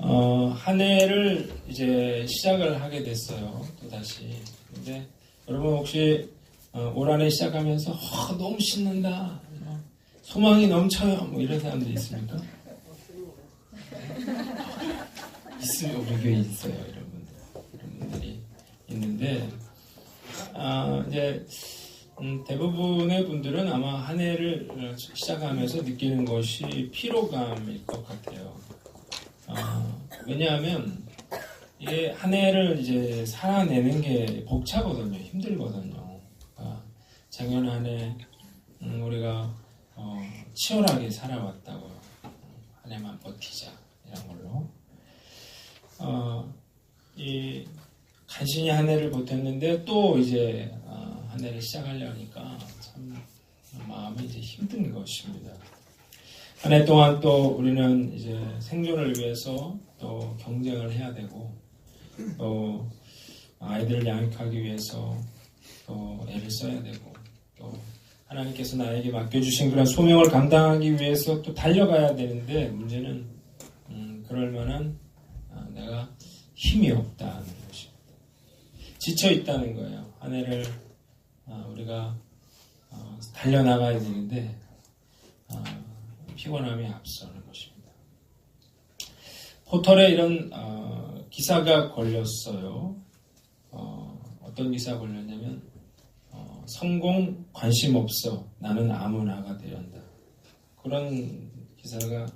한 해를 이제 시작을 하게 됐어요. 또다시. 근데 여러분 혹시 올 한 해 시작하면서 너무 신난다, 소망이 넘쳐요, 뭐 이런 사람들이 있습니까? 있어요. 우리 교회에 있어요. 이런 분들이 있는데 이제 대부분의 분들은 아마 한 해를 시작하면서 느끼는 것이 피로감일 것 같아요. 왜냐하면 이게 한 해를 이제 살아내는 게 벅차거든요. 힘들거든요. 작년 한 해 우리가 치열하게 살아왔다고요. 한 해만 버티자 이런 걸로. 이 간신히 한 해를 버텼는데 또 이제 한 해를 시작하려니까 참 마음이 이제 힘든 것입니다. 한 해 동안 또 우리는 이제 생존을 위해서 또 경쟁을 해야 되고, 또 아이들을 양육하기 위해서 또 애를 써야 되고, 또 하나님께서 나에게 맡겨주신 그런 소명을 감당하기 위해서 또 달려가야 되는데, 문제는 그럴 만한 내가 힘이 없다는 것입니다. 지쳐 있다는 거예요. 한 해를 우리가 달려나가야 되는데 피곤함이 앞서는 것입니다. 포털에 이런 기사가 걸렸어요. 어떤 기사가 걸렸냐면 성공 관심 없어, 나는 아무나가 되란다. 그런 기사가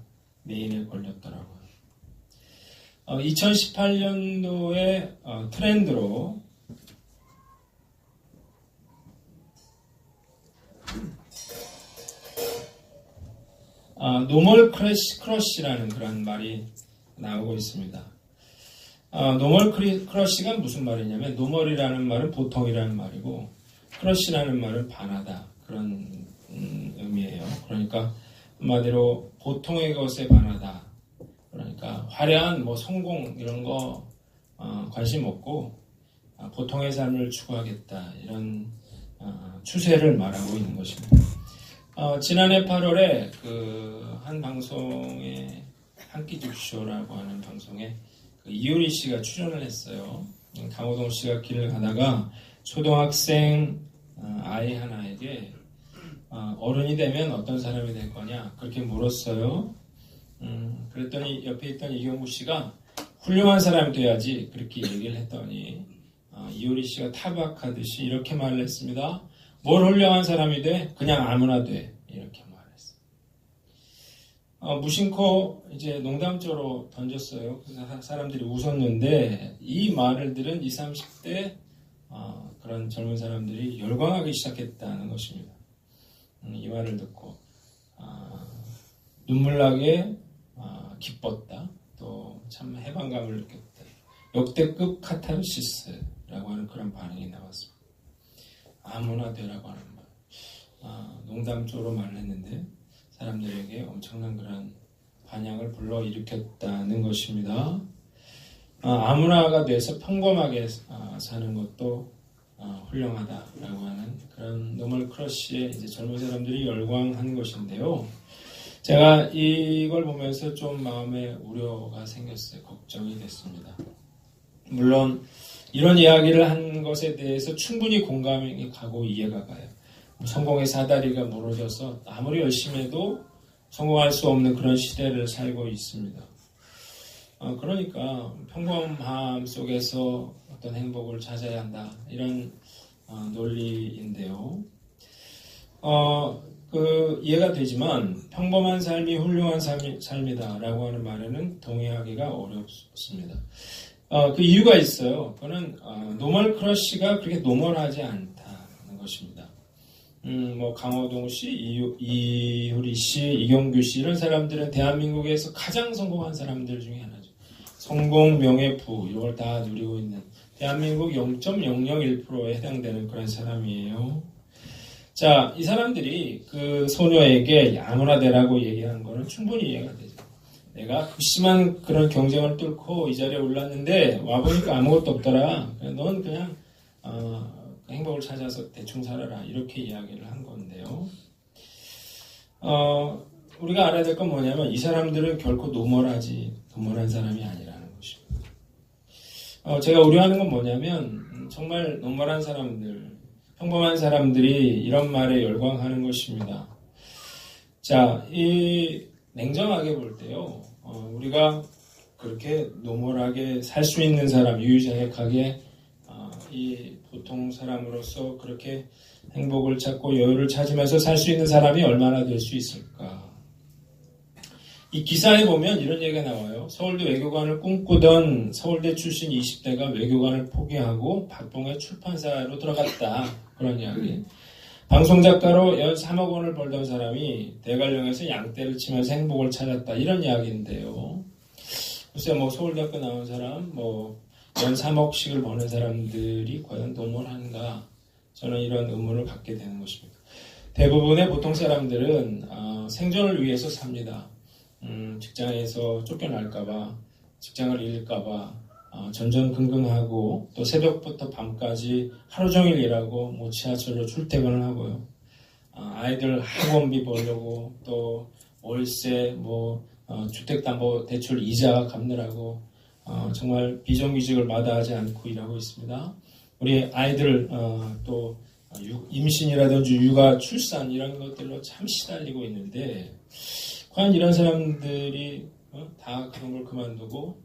메인에 걸렸더라고요. 2018년도의 트렌드로 노멀 크러쉬라는 그런 말이 나오고 있습니다. 노멀 크러쉬가 무슨 말이냐면, 노멀이라는 말은 보통이라는 말이고, 크러쉬라는 말은 반하다, 그런 의미예요. 그러니까 한마디로 보통의 것에 반하다. 그러니까 화려한 성공 이런 거 관심 없고 보통의 삶을 추구하겠다, 이런 추세를 말하고 있는 것입니다. 지난해 8월에 한 방송에, 한 끼 죽쇼라고 하는 방송에 이효리 씨가 출연을 했어요. 강호동 씨가 길을 가다가 초등학생 아이 하나에게 어른이 되면 어떤 사람이 될 거냐, 그렇게 물었어요. 그랬더니 옆에 있던 이경구 씨가 훌륭한 사람이 돼야지, 그렇게 얘기를 했더니 이효리 씨가 타박하듯이 이렇게 말을 했습니다. 뭘 훌륭한 사람이 돼? 그냥 아무나 돼. 이렇게 말했어요. 무심코 이제 농담조로 던졌어요. 그래서 사람들이 웃었는데, 이 말을 들은 20, 30대 그런 젊은 사람들이 열광하기 시작했다는 것입니다. 이 말을 듣고 눈물나게 기뻤다. 또 참 해방감을 느꼈다. 역대급 카타르시스라고 하는 그런 반응이 나왔습니다. 아무나 되라고 하는 말. 농담조로 말을 했는데 사람들에게 엄청난 그런 반향을 불러일으켰다는 것입니다. 아무나가 돼서 평범하게 사는 것도 훌륭하다라고 하는 그런 노멀 크러쉬에 이제 젊은 사람들이 열광한 것인데요. 제가 이걸 보면서 좀 마음에 우려가 생겼어요. 걱정이 됐습니다. 물론 이런 이야기를 한 것에 대해서 충분히 공감이 가고 이해가 가요. 성공의 사다리가 무너져서 아무리 열심히 해도 성공할 수 없는 그런 시대를 살고 있습니다. 그러니까 평범함 속에서 어떤 행복을 찾아야 한다, 이런 논리인데요. 이해가 되지만 평범한 삶이 훌륭한 삶이다라고 하는 말에는 동의하기가 어렵습니다. 그 이유가 있어요. 그거는 노멀 크러쉬가 그렇게 노멀하지 않다는 것입니다. 강호동 씨, 이효리 씨, 이경규 씨, 이런 사람들은 대한민국에서 가장 성공한 사람들 중에 하나죠. 성공, 명예, 부 이걸 다 누리고 있는 대한민국 0.001%에 해당되는 그런 사람이에요. 자, 이 사람들이 그 소녀에게 아무나 되라고 얘기한 거는 충분히 이해가 되죠. 내가 심한 그런 경쟁을 뚫고 이 자리에 올랐는데 와보니까 아무것도 없더라. 넌 그냥 행복을 찾아서 대충 살아라, 이렇게 이야기를 한 건데요. 우리가 알아야 될 건 뭐냐면 이 사람들은 결코 노멀한 사람이 아니라는 것입니다. 제가 우려하는 건 뭐냐면 정말 노멀한 사람들, 평범한 사람들이 이런 말에 열광하는 것입니다. 자, 냉정하게 볼 때요, 우리가 그렇게 노멀하게 살 수 있는 사람, 유유자적하게 이 보통 사람으로서 그렇게 행복을 찾고 여유를 찾으면서 살 수 있는 사람이 얼마나 될 수 있을까? 이 기사에 보면 이런 얘기가 나와요. 서울대 외교관을 꿈꾸던 서울대 출신 20대가 외교관을 포기하고 박봉의 출판사로 들어갔다. 그런 이야기. 방송작가로 연 3억 원을 벌던 사람이 대관령에서 양떼를 치면서 행복을 찾았다. 이런 이야기인데요. 글쎄 서울대학교 나온 사람, 연 3억씩을 버는 사람들이 과연 노멀한가? 저는 이런 의문을 갖게 되는 것입니다. 대부분의 보통 사람들은 생존을 위해서 삽니다. 직장에서 쫓겨날까봐, 직장을 잃을까봐 전전긍긍하고 또 새벽부터 밤까지 하루 종일 일하고 지하철로 출퇴근을 하고요. 아이들 학원비 벌려고 또 월세 주택담보대출 이자 갚느라고 정말 비정규직을 마다하지 않고 일하고 있습니다. 우리 아이들 또 임신이라든지 육아, 출산 이런 것들로 참 시달리고 있는데 과연 이런 사람들이 다 그런 걸 그만두고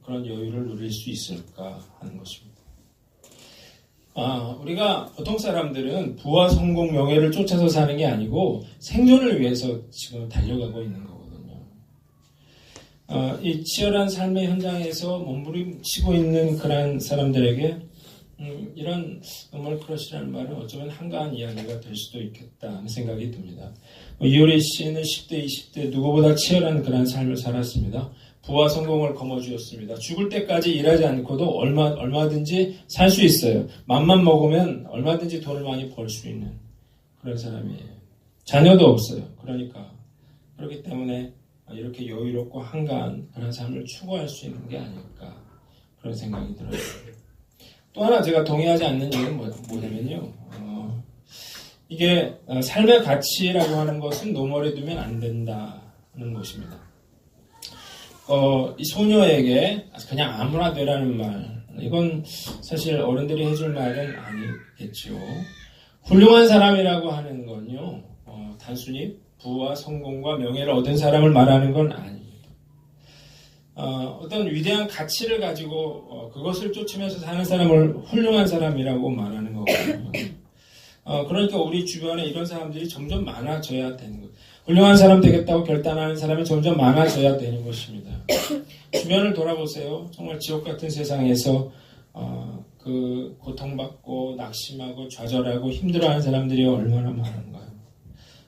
그런 여유를 누릴 수 있을까 하는 것입니다. 우리가 보통 사람들은 부와 성공, 명예를 쫓아서 사는 게 아니고 생존을 위해서 지금 달려가고 있는 거거든요. 이 치열한 삶의 현장에서 몸부림치고 있는 그런 사람들에게 이런 노멀 크러쉬라는 말은 어쩌면 한가한 이야기가 될 수도 있겠다 하는 생각이 듭니다. 이효리 씨는 10대, 20대 누구보다 치열한 그런 삶을 살았습니다. 부와 성공을 거머쥐었습니다. 죽을 때까지 일하지 않고도 얼마든지 살 수 있어요. 맘만 먹으면 얼마든지 돈을 많이 벌 수 있는 그런 사람이에요. 자녀도 없어요. 그렇기 때문에 이렇게 여유롭고 한가한 그런 삶을 추구할 수 있는 게 아닐까 그런 생각이 들어요. 또 하나 제가 동의하지 않는 얘기는 뭐냐면요. 이게 삶의 가치라고 하는 것은 노멀에 두면 안 된다는 것입니다. 이 소녀에게 그냥 아무나 되라는 말, 이건 사실 어른들이 해줄 말은 아니겠죠. 훌륭한 사람이라고 하는 건요, 단순히 부와 성공과 명예를 얻은 사람을 말하는 건 아닙니다. 어떤 위대한 가치를 가지고 그것을 쫓으면서 사는 사람을 훌륭한 사람이라고 말하는 거거든요. 그러니까 우리 주변에 이런 사람들이 점점 많아져야 되는 거예요. 훌륭한 사람 되겠다고 결단하는 사람이 점점 많아져야 되는 것입니다. 주변을 돌아보세요. 정말 지옥 같은 세상에서 그 고통받고 낙심하고 좌절하고 힘들어하는 사람들이 얼마나 많은가요?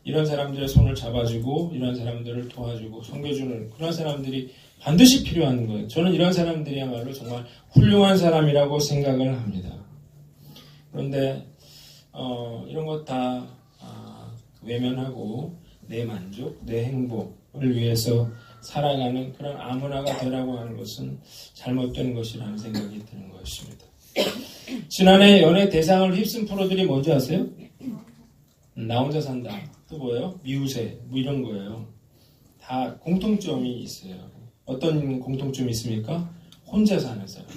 이런 사람들의 손을 잡아주고 이런 사람들을 도와주고 섬겨주는 그런 사람들이 반드시 필요한 거예요. 저는 이런 사람들이야말로 정말 훌륭한 사람이라고 생각을 합니다. 그런데 이런 것 다 외면하고 내 만족, 내 행복을 위해서 살아가는 그런 아무나가 되라고 하는 것은 잘못된 것이라는 생각이 드는 것입니다. 지난해 연예 대상을 휩쓴 프로들이 뭔지 아세요? 나 혼자 산다. 또 뭐예요? 미우새. 이런 거예요. 다 공통점이 있어요. 어떤 공통점이 있습니까? 혼자 사는 사람.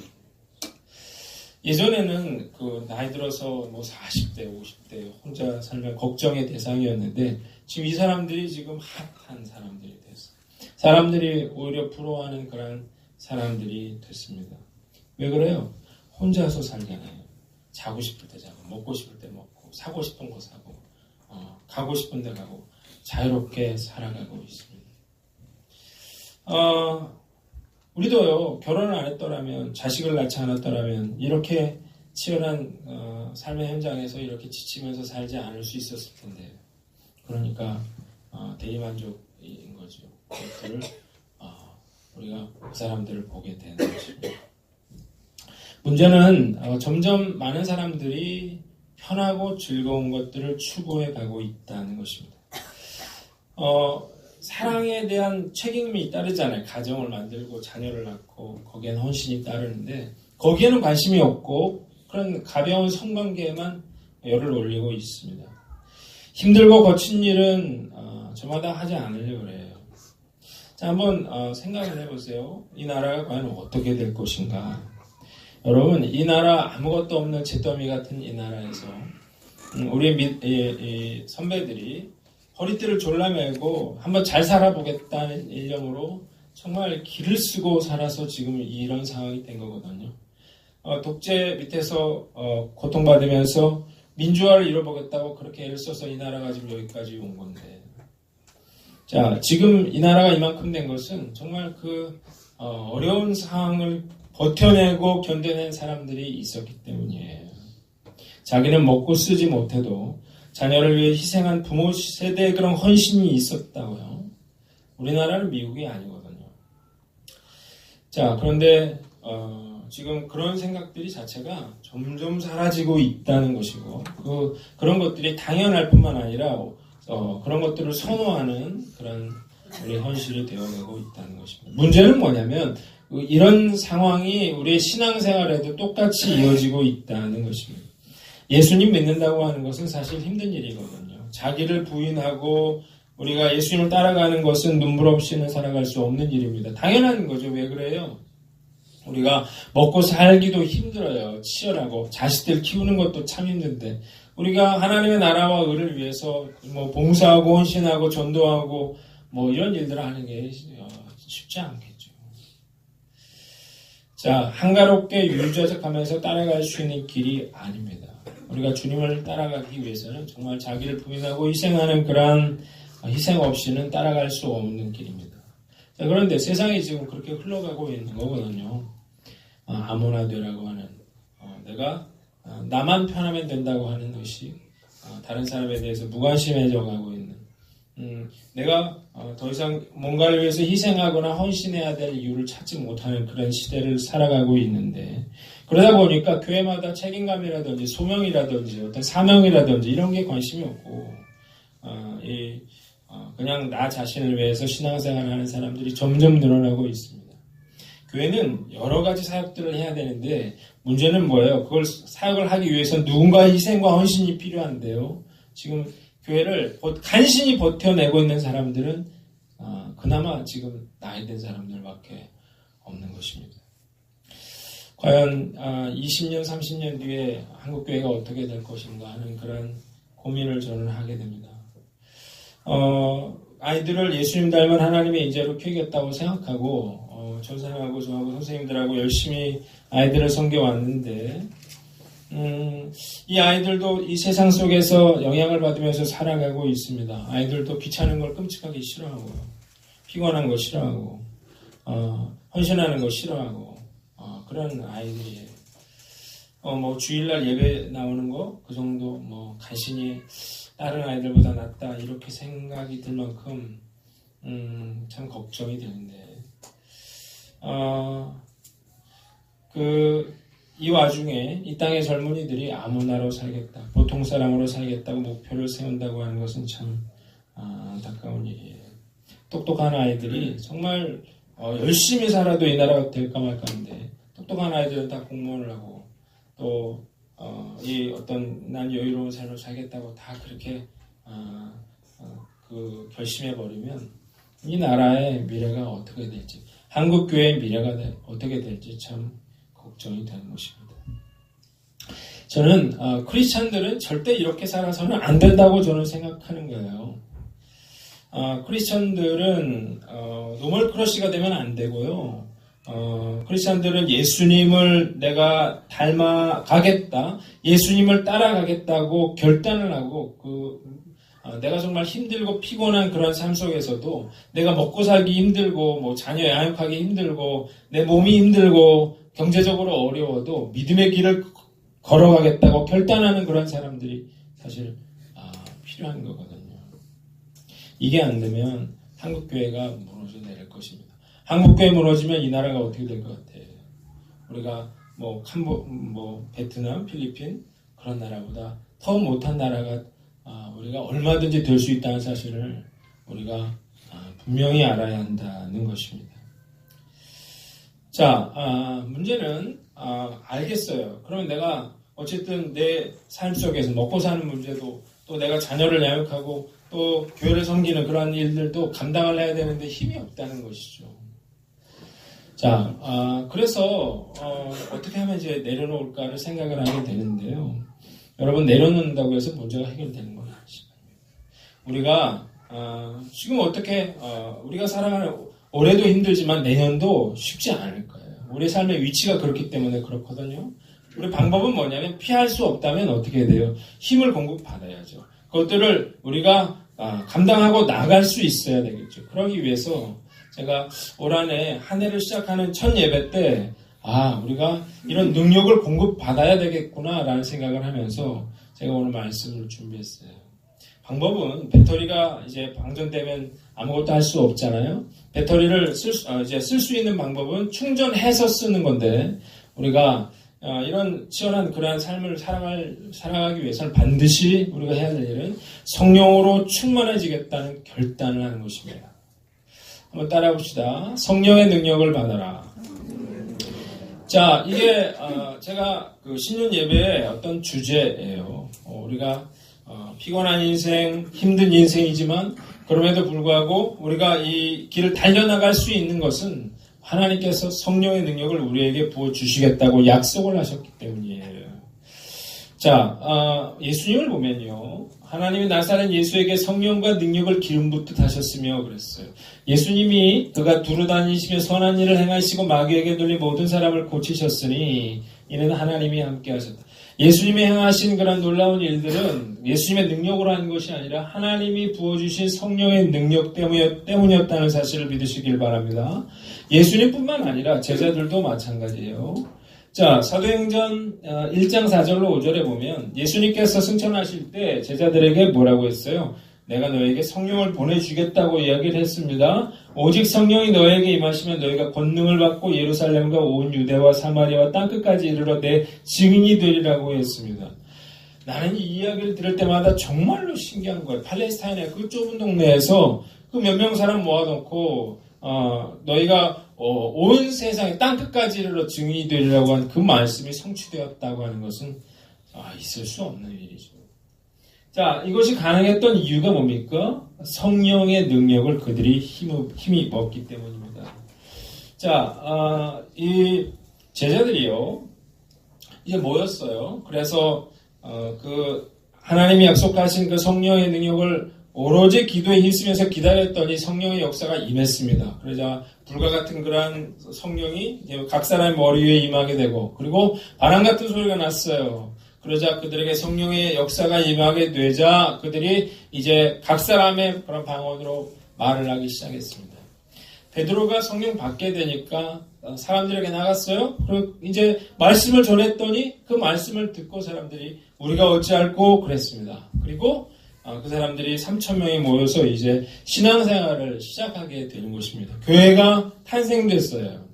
예전에는 나이 들어서 40대, 50대 혼자 살면 걱정의 대상이었는데 지금 이 사람들이 지금 핫한 사람들이 됐어요. 사람들이 오히려 부러워하는 그런 사람들이 됐습니다. 왜 그래요? 혼자서 살잖아요. 자고 싶을 때 자고, 먹고 싶을 때 먹고, 사고 싶은 거 사고, 가고 싶은 데 가고, 자유롭게 살아가고 있습니다. 우리도요, 결혼을 안 했더라면, 자식을 낳지 않았더라면, 이렇게 치열한 삶의 현장에서 이렇게 지치면서 살지 않을 수 있었을 텐데, 그러니까 대리만족인 거죠. 그것들을 우리가 그 사람들을 보게 되는 것입니다. 문제는 점점 많은 사람들이 편하고 즐거운 것들을 추구해 가고 있다는 것입니다. 사랑에 대한 책임이 따르잖아요. 가정을 만들고 자녀를 낳고 거기에는 헌신이 따르는데 거기에는 관심이 없고 그런 가벼운 성관계에만 열을 올리고 있습니다. 힘들고 거친 일은 저마다 하지 않으려고 그래요. 자, 한번 생각을 해보세요. 이 나라가 과연 어떻게 될 것인가. 여러분, 이 나라 아무것도 없는 잿더미 같은 이 나라에서 우리 선배들이 허리띠를 졸라매고 한번 잘 살아보겠다는 일념으로 정말 기를 쓰고 살아서 지금 이런 상황이 된 거거든요. 독재 밑에서 고통받으면서 민주화를 이뤄보겠다고 그렇게 애를 써서 이 나라가 지금 여기까지 온 건데, 자, 지금 이 나라가 이만큼 된 것은 정말 어려운 상황을 버텨내고 견뎌낸 사람들이 있었기 때문이에요. 자기는 먹고 쓰지 못해도 자녀를 위해 희생한 부모 세대의 그런 헌신이 있었다고요. 우리나라는 미국이 아니거든요. 자, 그런데 지금 그런 생각들이 자체가 점점 사라지고 있다는 것이고, 그런 것들이 당연할 뿐만 아니라 그런 것들을 선호하는 그런 우리 현실이 되어가고 있다는 것입니다. 문제는 뭐냐면 이런 상황이 우리의 신앙생활에도 똑같이 이어지고 있다는 것입니다. 예수님 믿는다고 하는 것은 사실 힘든 일이거든요. 자기를 부인하고 우리가 예수님을 따라가는 것은 눈물 없이는 살아갈 수 없는 일입니다. 당연한 거죠. 왜 그래요? 우리가 먹고 살기도 힘들어요. 치열하고 자식들 키우는 것도 참 힘든데 우리가 하나님의 나라와 의를 위해서 봉사하고 헌신하고 전도하고 이런 일들을 하는 게 쉽지 않겠죠. 자, 한가롭게 유유자적하면서 따라갈 수 있는 길이 아닙니다. 우리가 주님을 따라가기 위해서는 정말 자기를 부인하고 희생하는 그러한 희생 없이는 따라갈 수 없는 길입니다. 자, 그런데 세상이 지금 그렇게 흘러가고 있는 거거든요. 아무나 되라고 하는, 내가 나만 편하면 된다고 하는 의식, 다른 사람에 대해서 무관심해져 가고 있는, 내가 더 이상 뭔가를 위해서 희생하거나 헌신해야 될 이유를 찾지 못하는 그런 시대를 살아가고 있는데, 그러다 보니까 교회마다 책임감이라든지 소명이라든지 어떤 사명이라든지 이런 게 관심이 없고, 그냥 나 자신을 위해서 신앙생활을 하는 사람들이 점점 늘어나고 있습니다. 교회는 여러 가지 사역들을 해야 되는데 문제는 뭐예요? 그걸 사역을 하기 위해서는 누군가의 희생과 헌신이 필요한데요. 지금 교회를 간신히 버텨내고 있는 사람들은 그나마 지금 나이 든 사람들밖에 없는 것입니다. 과연 20년, 30년 뒤에 한국교회가 어떻게 될 것인가 하는 그런 고민을 저는 하게 됩니다. 아이들을 예수님 닮은 하나님의 인재로 키우겠다고 생각하고 전사님하고 저하고 선생님들하고 열심히 아이들을 섬겨왔는데 이 아이들도 이 세상 속에서 영향을 받으면서 살아가고 있습니다. 아이들도 귀찮은 걸 끔찍하게 싫어하고요. 피곤한 거 싫어하고 헌신하는 거 싫어하고 그런 아이들이에요. 주일날 예배 나오는 거 그 정도 간신히 다른 아이들보다 낫다 이렇게 생각이 들 만큼 참 걱정이 되는데 이 와중에 이 땅의 젊은이들이 아무나로 살겠다, 보통 사람으로 살겠다고 목표를 세운다고 하는 것은 참 안타까운 일이에요. 똑똑한 아이들이 정말 열심히 살아도 이 나라가 될까 말까인데 똑똑한 아이들은 다 공무원을 하고 또 난 여유로운 삶을 살겠다고 다 그렇게 결심해버리면 이 나라의 미래가 어떻게 될지, 한국교회의 미래가 어떻게 될지 참 걱정이 되는 것입니다. 저는 크리스찬들은 절대 이렇게 살아서는 안 된다고 저는 생각하는 거예요. 크리스찬들은 노멀 크러쉬가 되면 안 되고요. 크리스찬들은 예수님을 내가 닮아가겠다, 예수님을 따라가겠다고 결단을 하고 내가 정말 힘들고 피곤한 그런 삶 속에서도 내가 먹고 살기 힘들고 자녀 양육하기 힘들고 내 몸이 힘들고 경제적으로 어려워도 믿음의 길을 걸어가겠다고 결단하는 그런 사람들이 사실 필요한 거거든요. 이게 안 되면 한국교회가 무너져 내릴 것입니다. 한국교회 무너지면 이 나라가 어떻게 될 것 같아요? 우리가 베트남, 필리핀 그런 나라보다 더 못한 나라가 우리가 얼마든지 될 수 있다는 사실을 우리가 분명히 알아야 한다는 것입니다. 자, 문제는 알겠어요. 그러면 내가 어쨌든 내 삶 속에서 먹고 사는 문제도 또 내가 자녀를 양육하고 또 교회를 섬기는 그러한 일들도 감당을 해야 되는데 힘이 없다는 것이죠. 자, 그래서 어떻게 하면 이제 내려놓을까를 생각을 하게 되는데요. 여러분, 내려놓는다고 해서 문제가 해결되는 건 아니지만 우리가 지금 어떻게 우리가 살아가는 올해도 힘들지만 내년도 쉽지 않을 거예요. 우리 삶의 위치가 그렇기 때문에 그렇거든요. 우리 방법은 뭐냐면 피할 수 없다면 어떻게 해야 돼요? 힘을 공급받아야죠. 그것들을 우리가 감당하고 나갈 수 있어야 되겠죠. 그러기 위해서 제가 올 한해 한 해를 시작하는 첫 예배 때 우리가 이런 능력을 공급받아야 되겠구나라는 생각을 하면서 제가 오늘 말씀을 준비했어요. 방법은 배터리가 이제 방전되면 아무것도 할 수 없잖아요. 배터리를 쓸 수 있는 방법은 충전해서 쓰는 건데 우리가 이런 치열한 그러한 삶을 살아가기 위해서는 반드시 우리가 해야 될 일은 성령으로 충만해지겠다는 결단을 하는 것입니다. 한번 따라해 봅시다. 성령의 능력을 받아라. 자, 이게 제가 그 신년 예배의 어떤 주제예요. 우리가 피곤한 인생, 힘든 인생이지만 그럼에도 불구하고 우리가 이 길을 달려나갈 수 있는 것은 하나님께서 성령의 능력을 우리에게 부어주시겠다고 약속을 하셨기 때문이에요. 자, 예수님을 보면요. 하나님이 나사렛 예수에게 성령과 능력을 기름 붓듯 하셨으며 그랬어요. 예수님이 그가 두루다니시며 선한 일을 행하시고 마귀에게 들린 모든 사람을 고치셨으니 이는 하나님이 함께 하셨다. 예수님이 행하신 그런 놀라운 일들은 예수님의 능력으로 한 것이 아니라 하나님이 부어주신 성령의 능력 때문이었다는 사실을 믿으시길 바랍니다. 예수님뿐만 아니라 제자들도 마찬가지예요. 자, 사도행전 1장 4절로 5절에 보면 예수님께서 승천하실 때 제자들에게 뭐라고 했어요? 내가 너에게 성령을 보내주겠다고 이야기를 했습니다. 오직 성령이 너에게 임하시면 너희가 권능을 받고 예루살렘과 온 유대와 사마리아와 땅끝까지 이르러 내 증인이 되리라고 했습니다. 나는 이 이야기를 들을 때마다 정말로 신기한 거예요. 팔레스타인의 그 좁은 동네에서 그 몇 명 사람 모아놓고 너희가 온 세상에 땅끝까지 이르러 증인이 되리라고 한 그 말씀이 성취되었다고 하는 것은 있을 수 없는 일이죠. 자, 이것이 가능했던 이유가 뭡니까? 성령의 능력을 그들이 힘입었기 때문입니다. 자, 이 제자들이요, 이제 모였어요. 그래서 그 하나님이 약속하신 그 성령의 능력을 오로지 기도에 힘쓰면서 기다렸더니 성령의 역사가 임했습니다. 그러자 불과 같은 그러한 성령이 각 사람의 머리 위에 임하게 되고, 그리고 바람 같은 소리가 났어요. 그러자 그들에게 성령의 역사가 임하게 되자 그들이 이제 각 사람의 그런 방언으로 말을 하기 시작했습니다. 베드로가 성령 받게 되니까 사람들에게 나갔어요. 그리고 이제 말씀을 전했더니 그 말씀을 듣고 사람들이 우리가 어찌할꼬 그랬습니다. 그리고 그 사람들이 3,000명이 모여서 이제 신앙생활을 시작하게 되는 것입니다. 교회가 탄생됐어요.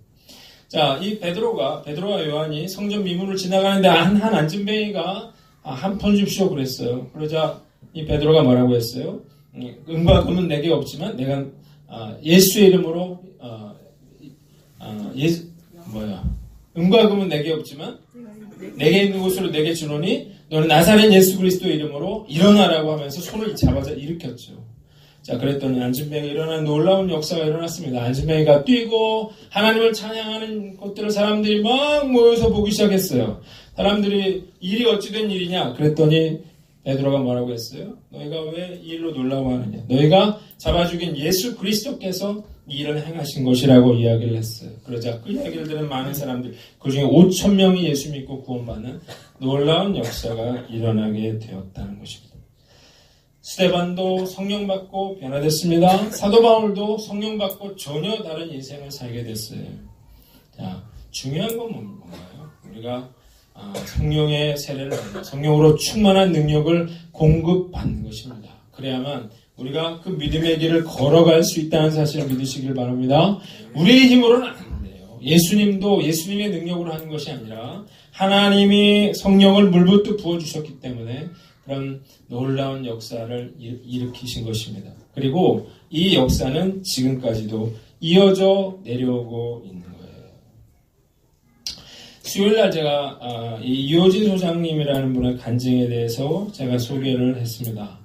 자, 이 베드로와 요한이 성전 미문을 지나가는데 한 안진뱅이가 한 푼 줍시오 그랬어요. 그러자 이 베드로가 뭐라고 했어요? 은과 금은 내게 없지만 내가 예수의 이름으로 은과 금은 내게 없지만 내게 있는 곳으로 내게 주노니 너는 나사렛 예수 그리스도의 이름으로 일어나라고 하면서 손을 잡아서 일으켰죠. 자, 그랬더니 안진뱅이가 일어난 놀라운 역사가 일어났습니다. 안진뱅이가 뛰고 하나님을 찬양하는 것들을 사람들이 막 모여서 보기 시작했어요. 사람들이 일이 어찌된 일이냐 그랬더니 베드로가 뭐라고 했어요? 너희가 왜 이 일로 놀라워하느냐? 너희가 잡아 죽인 예수 그리스도께서 이 일을 행하신 것이라고 이야기를 했어요. 그러자 그 이야기를 들은 많은 사람들, 그중에 5,000명이 예수 믿고 구원받는 놀라운 역사가 일어나게 되었다는 것입니다. 스데반도 성령 받고 변화됐습니다. 사도 바울도 성령 받고 전혀 다른 인생을 살게 됐어요. 자, 중요한 건 뭔가요? 우리가 성령의 세례를 받는, 성령으로 충만한 능력을 공급받는 것입니다. 그래야만 우리가 그 믿음의 길을 걸어갈 수 있다는 사실을 믿으시길 바랍니다. 우리의 힘으로는 안 돼요. 예수님도 예수님의 능력으로 하는 것이 아니라 하나님이 성령을 물붓듯 부어주셨기 때문에 그런 놀라운 역사를 일으키신 것입니다. 그리고 이 역사는 지금까지도 이어져 내려오고 있는 거예요. 수요일날 제가 이 이호진 소장님이라는 분의 간증에 대해서 제가 소개를 했습니다.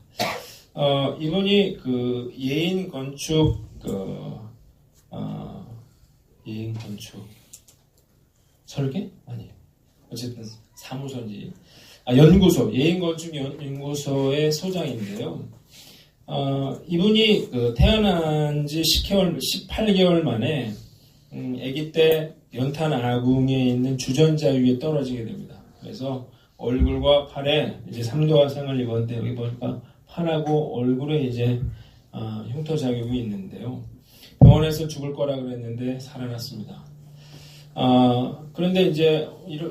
이분이 그 예인 건축 예인 건축 설계? 아니에요. 어쨌든 사무소인지 연구소, 예인 건축 연구소의 소장인데요. 이분이 태어난 지 18개월 만에 아기 때 연탄 아궁에 있는 주전자 위에 떨어지게 됩니다. 그래서 얼굴과 팔에 이제 3도 화상을 입었는데 여기 보니까 팔하고 얼굴에 이제 흉터 자국이 있는데요. 병원에서 죽을 거라 그랬는데 살아났습니다. 그런데 이제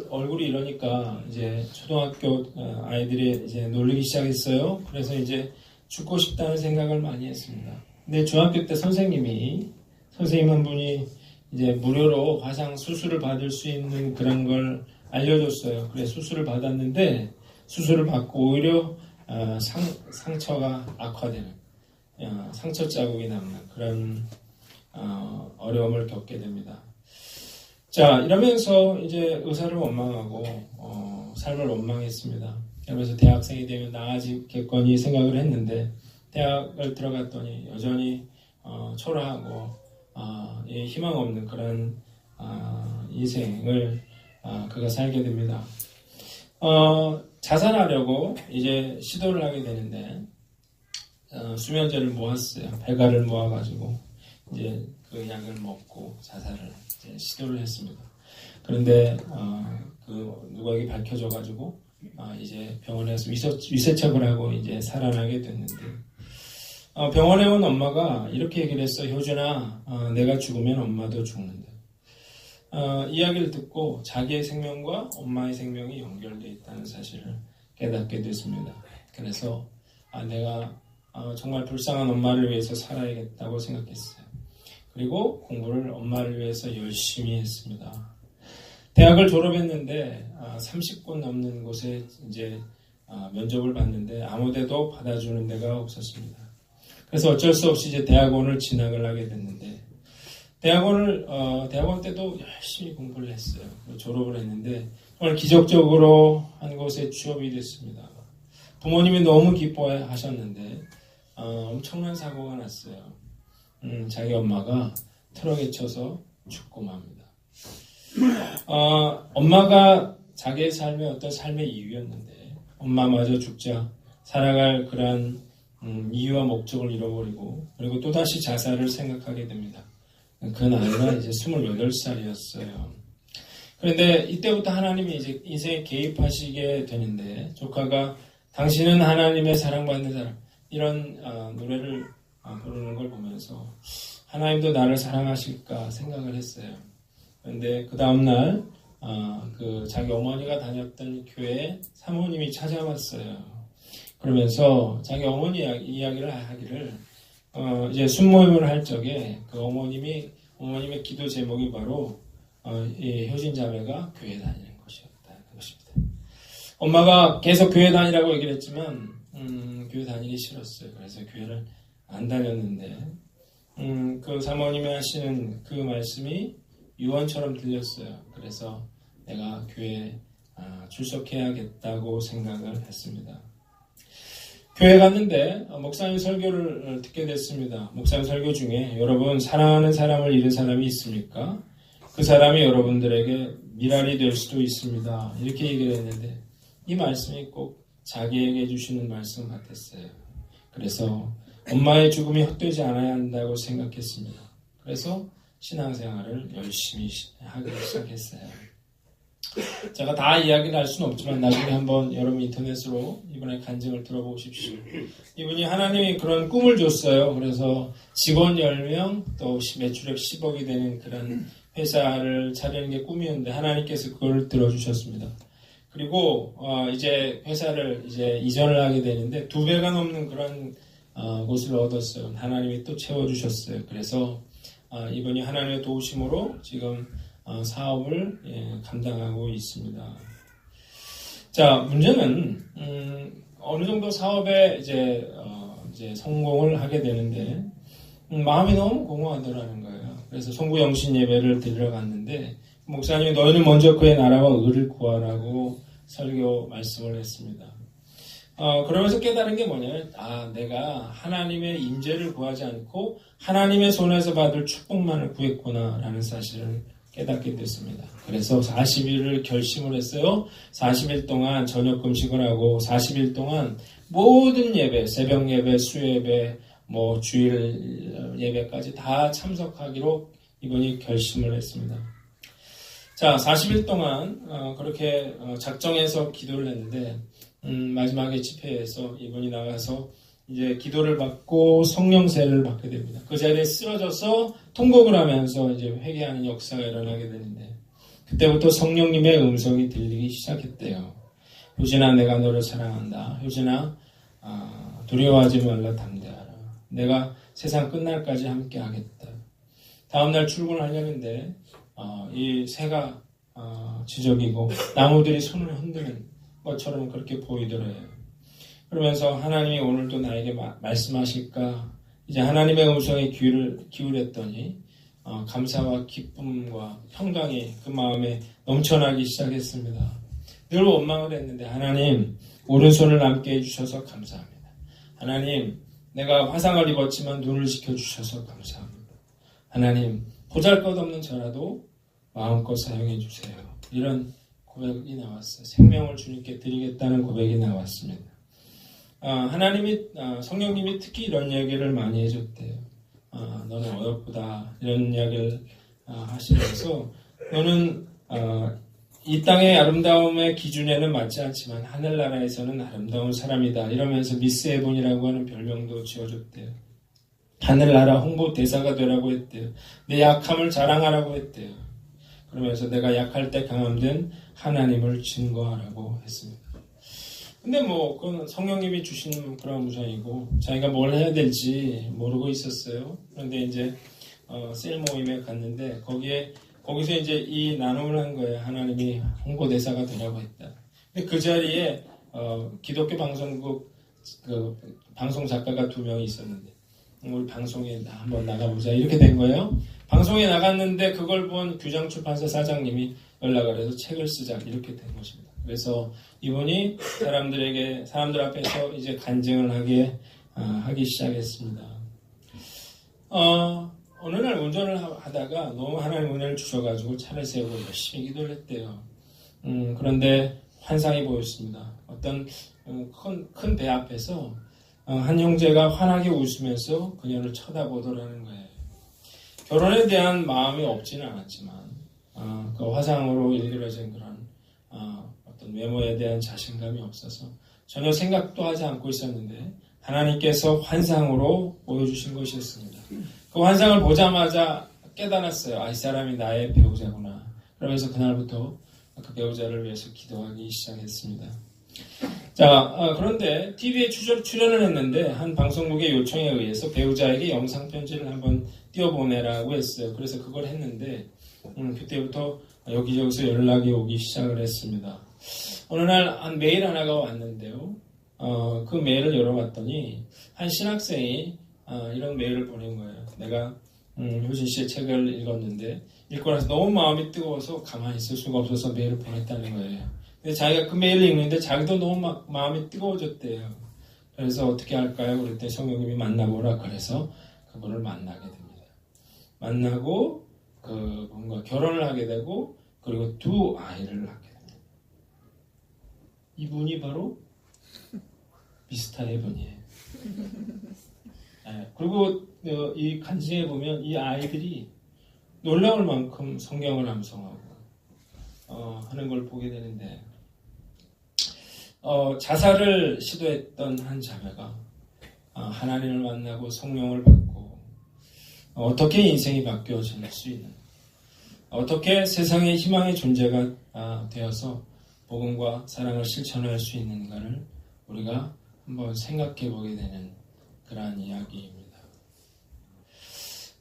얼굴이 이러니까 이제 초등학교 아이들이 이제 놀리기 시작했어요. 그래서 이제 죽고 싶다는 생각을 많이 했습니다. 근데 중학교 때 선생님 한 분이 이제 무료로 화상 수술을 받을 수 있는 그런 걸 알려줬어요. 그래서 수술을 받았는데 수술을 받고 오히려 상처가 악화되는 상처 자국이 남는 그런 어려움을 겪게 됩니다. 자, 이러면서 이제 의사를 원망하고 삶을 원망했습니다. 그러면서 대학생이 되면 나아지겠거니 생각을 했는데 대학을 들어갔더니 여전히 초라하고 희망 없는 그런 인생을 그가 살게 됩니다. 자살하려고 이제 시도를 하게 되는데 수면제를 모았어요. 배가를 모아가지고 이제 그 약을 먹고 자살을 이제 시도를 했습니다. 그런데 그 누구에게 밝혀져가지고 이제 병원에서 위세척을 하고 이제 살아나게 됐는데 병원에 온 엄마가 이렇게 얘기를 했어. 효준아, 내가 죽으면 엄마도 죽는다. 이야기를 듣고 자기의 생명과 엄마의 생명이 연결되어 있다는 사실을 깨닫게 됐습니다. 그래서 내가 정말 불쌍한 엄마를 위해서 살아야겠다고 생각했어요. 그리고 공부를 엄마를 위해서 열심히 했습니다. 대학을 졸업했는데 30군 넘는 곳에 이제 면접을 봤는데 아무데도 받아주는 데가 없었습니다. 그래서 어쩔 수 없이 이제 대학원을 진학을 하게 됐는데 대학원 때도 열심히 공부를 했어요. 졸업을 했는데 정말 기적적으로 한 곳에 취업이 됐습니다. 부모님이 너무 기뻐하셨는데 엄청난 사고가 났어요. 자기 엄마가 트럭에 쳐서 죽고 맙니다. 엄마가 자기의 삶의 어떤 삶의 이유였는데 엄마마저 죽자 살아갈 그런 이유와 목적을 잃어버리고 그리고 또다시 자살을 생각하게 됩니다. 그 나이가 이제 28살이었어요. 그런데 이때부터 하나님이 이제 인생에 개입하시게 되는데 조카가 당신은 하나님의 사랑받는 사람 이런 노래를 부르는 걸 보면서 하나님도 나를 사랑하실까 생각을 했어요. 그런데 그 다음날 그 자기 어머니가 다녔던 교회에 사모님이 찾아왔어요. 그러면서 자기 어머니 이야기를 하기를 이제 순모임을 할 적에 그 어머님의 기도 제목이 바로 이 효진 자매가 교회 다니는 것이었다는 것입니다. 엄마가 계속 교회 다니라고 얘기를 했지만 교회 다니기 싫었어요. 그래서 교회를 안 다녔는데 그 사모님이 하시는 그 말씀이 유언처럼 들렸어요. 그래서 내가 교회에 출석해야겠다고 생각을 했습니다. 교회 갔는데 목사님 설교를 듣게 됐습니다. 목사님 설교 중에 여러분 사랑하는 사람을 잃은 사람이 있습니까? 그 사람이 여러분들에게 미랄이 될 수도 있습니다. 이렇게 얘기를 했는데 이 말씀이 꼭 자기에게 주시는 말씀 같았어요. 그래서 엄마의 죽음이 헛되지 않아야 한다고 생각했습니다. 그래서 신앙생활을 열심히 하기 시작했어요. 제가 다 이야기를 할 수는 없지만 나중에 한번 여러분 인터넷으로 이분의 간증을 들어보십시오. 이분이 하나님이 그런 꿈을 줬어요. 그래서 직원 10명 또 매출액 10억이 되는 그런 회사를 차리는 게 꿈이었는데 하나님께서 그걸 들어주셨습니다. 그리고 이제 회사를 이제 이전을 하게 되는데 2배가 넘는 그런 곳을 얻었어요. 하나님이 또 채워주셨어요. 그래서 이분이 하나님의 도우심으로 지금 사업을 감당하고 있습니다. 자, 문제는 어느 정도 사업에 이제 성공을 하게 되는데 마음이 너무 공허하더라는 거예요. 그래서 송구 영신 예배를 드리러 갔는데 목사님이 너희는 먼저 그의 나라와 의를 구하라고 설교 말씀을 했습니다. 그러면서 깨달은 게 뭐냐면, 내가 하나님의 임재를 구하지 않고 하나님의 손에서 받을 축복만을 구했구나라는 사실을 깨닫게 됐습니다. 그래서 40일을 결심을 했어요. 40일 동안 저녁 금식을 하고 40일 동안 모든 예배, 새벽 예배, 수예배, 주일 예배까지 다 참석하기로 이분이 결심을 했습니다. 자, 40일 동안 그렇게 작정해서 기도를 했는데 마지막에 집회에서 이분이 나가서 이제 기도를 받고 성령 세례를 받게 됩니다. 그 자리에 쓰러져서 통곡을 하면서 이제 회개하는 역사가 일어나게 되는데 그때부터 성령님의 음성이 들리기 시작했대요. 효진아, 내가 너를 사랑한다. 효진아, 두려워하지 말라, 담대하라. 내가 세상 끝날까지 함께 하겠다. 다음날 출근하려는데 이 새가 지저귀고 나무들이 손을 흔드는 것처럼 그렇게 보이더래요. 그러면서 하나님이 오늘도 나에게 말씀하실까? 이제 하나님의 음성에 귀를 기울였더니 감사와 기쁨과 평강이 그 마음에 넘쳐나기 시작했습니다. 늘 원망을 했는데 하나님, 오른손을 남게 해주셔서 감사합니다. 하나님, 내가 화상을 입었지만 눈을 지켜주셔서 감사합니다. 하나님, 보잘것없는 저라도 마음껏 사용해 주세요. 이런 고백이 나왔어요. 생명을 주님께 드리겠다는 고백이 나왔습니다. 성령님이 특히 이런 얘기를 많이 해줬대요. 너는 어여쁘다. 이런 이야기를 하시면서 너는 이 땅의 아름다움의 기준에는 맞지 않지만 하늘나라에서는 아름다운 사람이다. 이러면서 미스 에본이라고 하는 별명도 지어줬대요. 하늘나라 홍보대사가 되라고 했대요. 내 약함을 자랑하라고 했대요. 그러면서 내가 약할 때 강함된 하나님을 증거하라고 했습니다. 근데 그건 성령님이 주신 그런 우선이고 자기가 뭘 해야 될지 모르고 있었어요. 그런데 이제 셀 모임에 갔는데 거기서 이제 이 나눔을 한 거예요. 하나님이 홍보대사가 되라고 했다. 근데 그 자리에 기독교 방송국 방송 작가가 2명이 있었는데 우리 방송에 한번 나가보자 이렇게 된 거예요. 방송에 나갔는데 그걸 본 규장출판사 사장님이 연락을 해서 책을 쓰자 이렇게 된 것입니다. 그래서 이분이 사람들 앞에서 이제 간증을 하기 시작했습니다. 어느 날 운전을 하다가 너무 하나님 은혜를 주셔가지고 차를 세우고 열심히 기도를 했대요. 그런데 환상이 보였습니다. 어떤 큰 배 앞에서 한 형제가 환하게 웃으면서 그녀를 쳐다보더라는 거예요. 결혼에 대한 마음이 없지는 않았지만 그 화상으로 일그러진 그런 어떤 외모에 대한 자신감이 없어서 전혀 생각도 하지 않고 있었는데 하나님께서 환상으로 보여주신 것이었습니다. 그 환상을 보자마자 깨달았어요. 이 사람이 나의 배우자구나. 그러면서 그날부터 그 배우자를 위해서 기도하기 시작했습니다. 자, 그런데 TV에 출연을 했는데 한 방송국의 요청에 의해서 배우자에게 영상 편지를 한번 띄워보내라고 했어요. 그래서 그걸 했는데 그때부터 여기저기서 연락이 오기 시작을 했습니다. 어느 날 한 메일 하나가 왔는데요. 그 메일을 열어봤더니 한 신학생이 이런 메일을 보낸 거예요. 내가 효진 씨의 책을 읽었는데 읽고 나서 너무 마음이 뜨거워서 가만히 있을 수가 없어서 메일을 보냈다는 거예요. 근데 자기가 그 메일을 읽는데 자기도 너무 마음이 뜨거워졌대요. 그래서 어떻게 할까요? 그랬더니 성령님이 만나보라 그래서 그분을 만나게 됩니다. 만나고 뭔가 결혼을 하게 되고 그리고 2 아이를 낳게 됩니다. 이분이 바로 미스터 에본이에요. 그리고 이 간증에 보면 이 아이들이 놀라울 만큼 성경을 암송하고 하는 걸 보게 되는데 자살을 시도했던 한 자매가 하나님을 만나고 성령을 받고 어떻게 인생이 바뀌어질 수 있는 어떻게 세상의 희망의 존재가 되어서 복음과 사랑을 실천할 수 있는가를 우리가 한번 생각해 보게 되는 그러한 이야기입니다.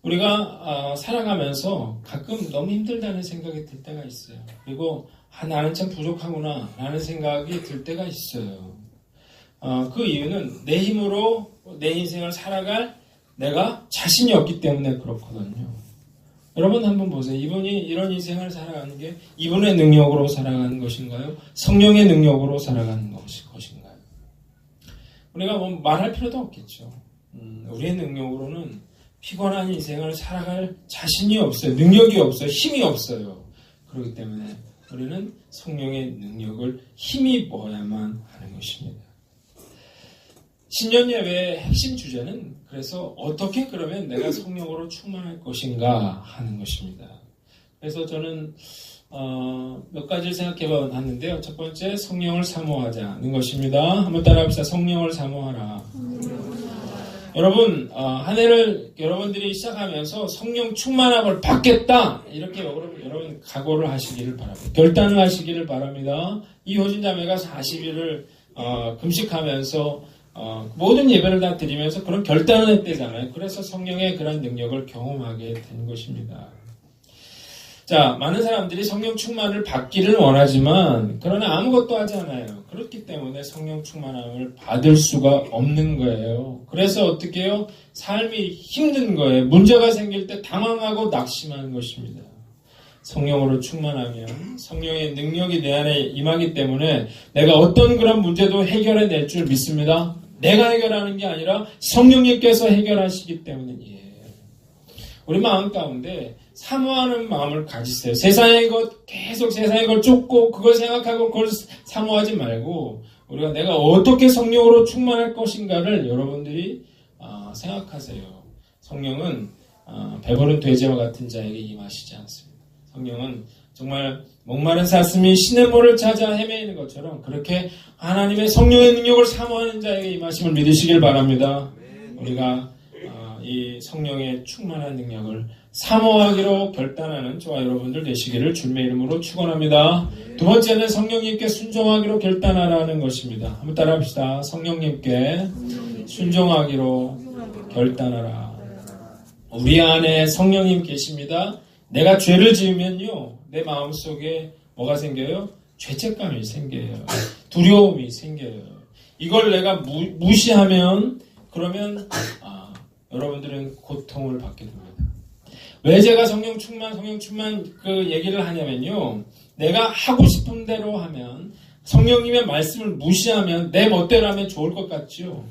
우리가 살아가면서 가끔 너무 힘들다는 생각이 들 때가 있어요. 그리고 나는 참 부족하구나 라는 생각이 들 때가 있어요. 그 이유는 내 힘으로 내 인생을 살아갈 내가 자신이 없기 때문에 그렇거든요. 여러분 한번 보세요. 이분이 이런 인생을 살아가는 게 이분의 능력으로 살아가는 것인가요? 성령의 능력으로 살아가는 것인가요? 우리가 뭐 말할 필요도 없겠죠. 우리의 능력으로는 피곤한 인생을 살아갈 자신이 없어요. 능력이 없어요. 힘이 없어요. 그렇기 때문에 우리는 성령의 능력을 힘입어야만 하는 것입니다. 신년 예배의 핵심 주제는 그래서 어떻게 그러면 내가 성령으로 충만할 것인가 하는 것입니다. 그래서 저는 몇 가지를 생각해 봤는데요. 첫 번째, 성령을 사모하자는 것입니다. 한번 따라합시다. 성령을 사모하라. 여러분, 한 해를 여러분들이 시작하면서 성령 충만함을 받겠다. 이렇게 여러분 각오를 하시기를 바랍니다. 결단을 하시기를 바랍니다. 이 효진자매가 40일을 금식하면서 모든 예배를 다 드리면서 그런 결단을 했대잖아요. 그래서 성령의 그런 능력을 경험하게 된 것입니다. 자, 많은 사람들이 성령 충만을 받기를 원하지만 그러나 아무것도 하지 않아요. 그렇기 때문에 성령 충만함을 받을 수가 없는 거예요. 그래서 어떻게 해요? 삶이 힘든 거예요. 문제가 생길 때 당황하고 낙심하는 것입니다. 성령으로 충만하면 성령의 능력이 내 안에 임하기 때문에 내가 어떤 그런 문제도 해결해낼 줄 믿습니다. 내가 해결하는 게 아니라 성령님께서 해결하시기 때문이에요. 우리 마음 가운데 사모하는 마음을 가지세요. 세상의 것, 계속 세상의 걸 쫓고 그걸 생각하고 그걸 사모하지 말고 우리가 내가 어떻게 성령으로 충만할 것인가를 여러분들이 생각하세요. 성령은 배부른 돼지와 같은 자에게 임하시지 않습니다. 성령은 정말 목마른 사슴이 시냇물을 찾아 헤매이는 것처럼 그렇게 하나님의 성령의 능력을 사모하는 자에게 임하심을 믿으시길 바랍니다. 우리가 이 성령의 충만한 능력을 사모하기로 결단하는 저와 여러분들 되시기를 주님의 이름으로 축원합니다. 두 번째는 성령님께 순종하기로 결단하라는 것입니다. 한번 따라합시다. 성령님께 순종하기로 결단하라. 우리 안에 성령님 계십니다. 내가 죄를 지으면요, 내 마음속에 뭐가 생겨요? 죄책감이 생겨요. 두려움이 생겨요. 이걸 내가 무시하면 그러면 여러분들은 고통을 받게 됩니다. 왜 제가 성령 충만 그 얘기를 하냐면요, 내가 하고 싶은 대로 하면 성령님의 말씀을 무시하면 내 멋대로 하면 좋을 것 같죠.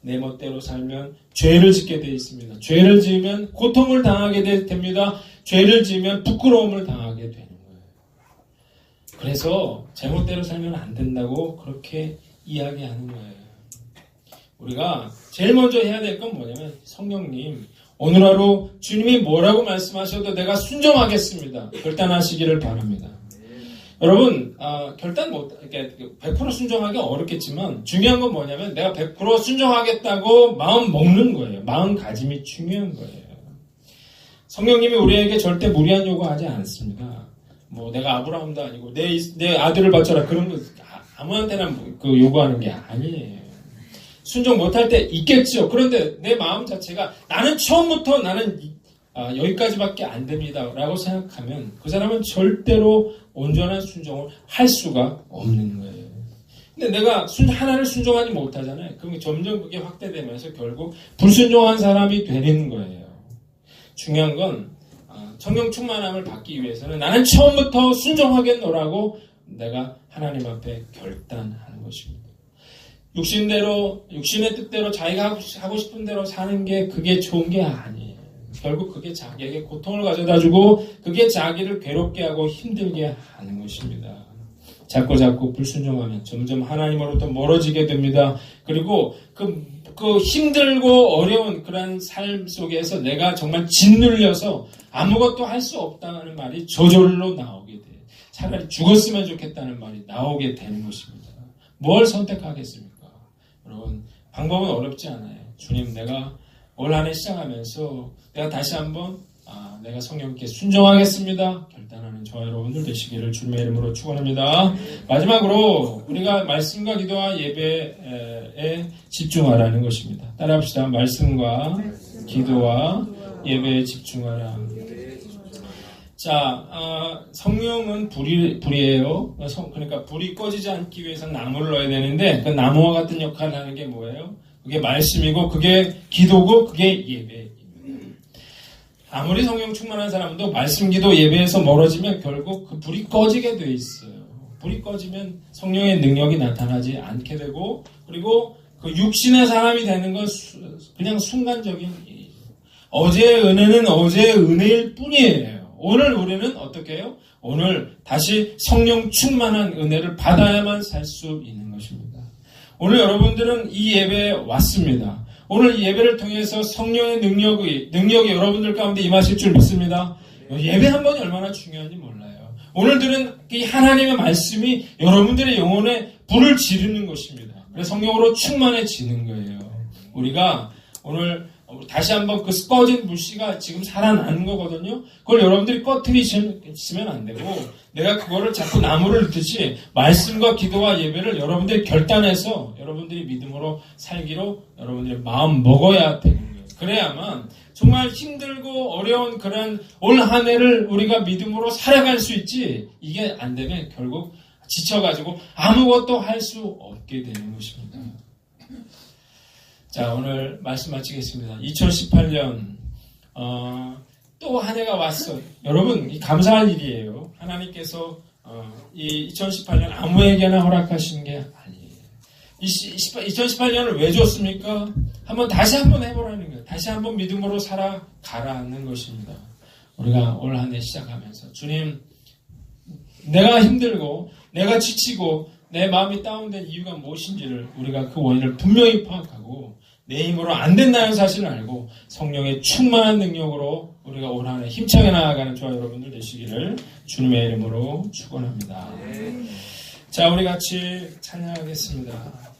내 멋대로 살면 죄를 짓게 되어 있습니다. 죄를 지으면 고통을 당하게 됩니다. 죄를 지으면 부끄러움을 당하게 되는 거예요. 그래서 제 멋대로 살면 안 된다고 그렇게 이야기하는 거예요. 우리가 제일 먼저 해야 될 건 뭐냐면 성령님, 오늘 하루 주님이 뭐라고 말씀하셔도 내가 순종하겠습니다. 결단하시기를 바랍니다. 여러분, 결단 이렇게 100% 순종하기 어렵겠지만 중요한 건 뭐냐면 내가 100% 순종하겠다고 마음 먹는 거예요. 마음가짐이 중요한 거예요. 성령님이 우리에게 절대 무리한 요구하지 않습니다. 뭐 내가 아브라함도 아니고 내 아들을 바쳐라 그런 거 아무한테나 그 요구하는 게 아니에요. 순종 못할 때 있겠죠. 그런데 내 마음 자체가 나는 처음부터 나는 여기까지밖에 안 됩니다 라고 생각하면 그 사람은 절대로 온전한 순종을 할 수가 없는 거예요. 근데 내가 하나를 순종하지 못하잖아요. 그럼 점점 그게 확대되면서 결국 불순종한 사람이 되는 거예요. 중요한 건 성령 충만함을 받기 위해서는 나는 처음부터 순종하겠노라고 내가 하나님 앞에 결단하는 것입니다. 육신의 뜻대로 자기가 하고 싶은 대로 사는 게 그게 좋은 게 아니에요. 결국 그게 자기에게 고통을 가져다주고 그게 자기를 괴롭게 하고 힘들게 하는 것입니다. 자꾸 불순종하면 점점 하나님으로부터 멀어지게 됩니다. 그리고 그 힘들고 어려운 그런 삶 속에서 내가 정말 짓눌려서 아무것도 할 수 없다는 말이 저절로 나오게 돼요. 차라리 죽었으면 좋겠다는 말이 나오게 되는 것입니다. 뭘 선택하겠습니까? 여러분, 방법은 어렵지 않아요. 주님, 내가 올 한 해 시작하면서 내가 다시 한번 내가 성령께 순종하겠습니다. 결단하는 저와 여러분들 되시기를 주님의 이름으로 축원합니다. 마지막으로 우리가 말씀과 기도와 예배에 집중하라는 것입니다. 따라합시다. 말씀과 기도와 예배에 집중하라. 자, 성령은 불이에요. 그러니까 불이 꺼지지 않기 위해서 나무를 넣어야 되는데 그 나무와 같은 역할을 하는 게 뭐예요? 그게 말씀이고 그게 기도고 그게 예배입니다. 아무리 성령 충만한 사람도 말씀, 기도, 예배에서 멀어지면 결국 그 불이 꺼지게 돼 있어요. 불이 꺼지면 성령의 능력이 나타나지 않게 되고 그리고 그 육신의 사람이 되는 건 그냥 순간적인 일이죠. 어제의 은혜는 어제의 은혜일 뿐이에요. 오늘 우리는 어떻게 해요? 오늘 다시 성령 충만한 은혜를 받아야만 살 수 있는 것입니다. 오늘 여러분들은 이 예배에 왔습니다. 오늘 이 예배를 통해서 성령의 능력이 여러분들 가운데 임하실 줄 믿습니다. 예배 한 번이 얼마나 중요한지 몰라요. 오늘들은 이 하나님의 말씀이 여러분들의 영혼에 불을 지르는 것입니다. 그래서 성령으로 충만해지는 거예요. 우리가 오늘 다시 한번 그 꺼진 불씨가 지금 살아나는 거거든요. 그걸 여러분들이 꺼트리시면 안 되고 내가 그거를 자꾸 나무를 넣듯이 말씀과 기도와 예배를 여러분들이 결단해서 여러분들이 믿음으로 살기로 여러분들이 마음 먹어야 되는 거예요. 그래야만 정말 힘들고 어려운 그런 올 한 해를 우리가 믿음으로 살아갈 수 있지, 이게 안 되면 결국 지쳐가지고 아무것도 할 수 없게 되는 것입니다. 자, 오늘 말씀 마치겠습니다. 2018년 또 한 해가 왔어. 여러분, 이 감사할 일이에요. 하나님께서 이 2018년 아무에게나 허락하신 게 아니에요. 2018년을 왜 줬습니까? 다시 한번 해보라는 거예요. 다시 한번 믿음으로 살아가라는 것입니다. 우리가 올 한 해 시작하면서 주님, 내가 힘들고 내가 지치고 내 마음이 다운된 이유가 무엇인지를 우리가 그 원인을 분명히 파악하고 내 힘으로 안 된다는 사실을 알고 성령의 충만한 능력으로 우리가 올 한 해 힘차게 나아가는 저와 여러분들 되시기를 주님의 이름으로 축원합니다. 자, 우리 같이 찬양하겠습니다.